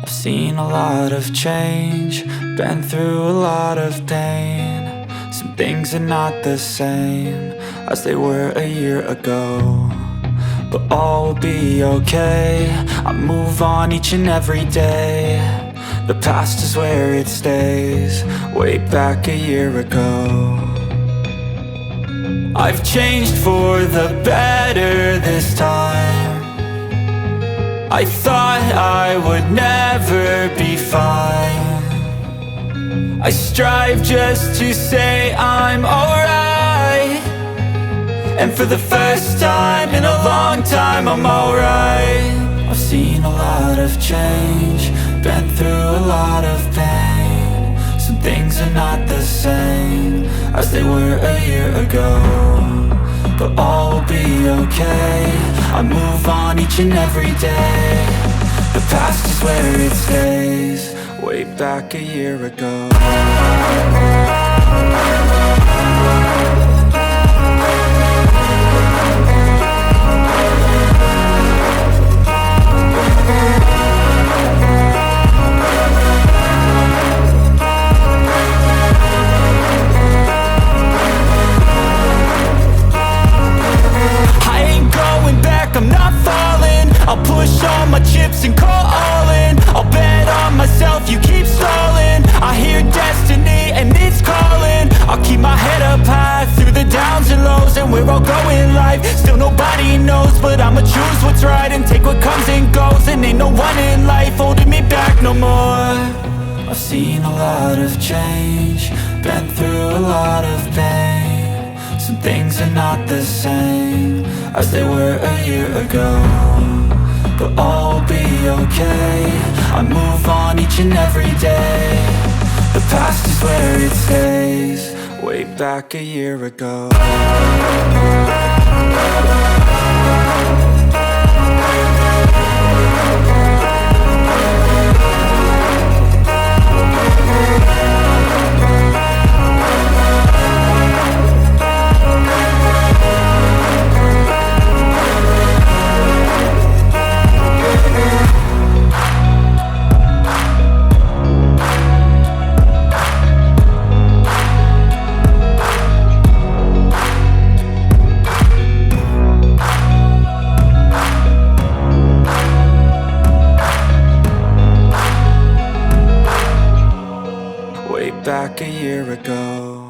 I've seen a lot of change, been through a lot of pain. Some things are not the same as they were a year ago, but all will be okay. I move on each and every day. The past is where it stays, way back a year ago. I've changed for the better this time. I thought I would never be fine. I strive just to say I'm alright, and for the first time in a long time I'm alright. I've seen a lot of change, been through a lot of pain. Some things are not the same as they were a year ago, but all will be okay. I move on each and every day. The past is where it stays, way back a year ago. I'm not falling, I'll push all my chips and call all in. I'll bet on myself, you keep stalling. I hear destiny and it's calling. I'll keep my head up high through the downs and lows, and we're all going live. Still nobody knows, but I'ma choose what's right and take what comes and goes. And ain't no one in life holding me back no more. I've seen a lot of change, been through a lot of pain. Some things are not the same as they were a year ago, but all will be okay. I move on each and every day. The past is where it stays, way back a year ago. Back a year ago.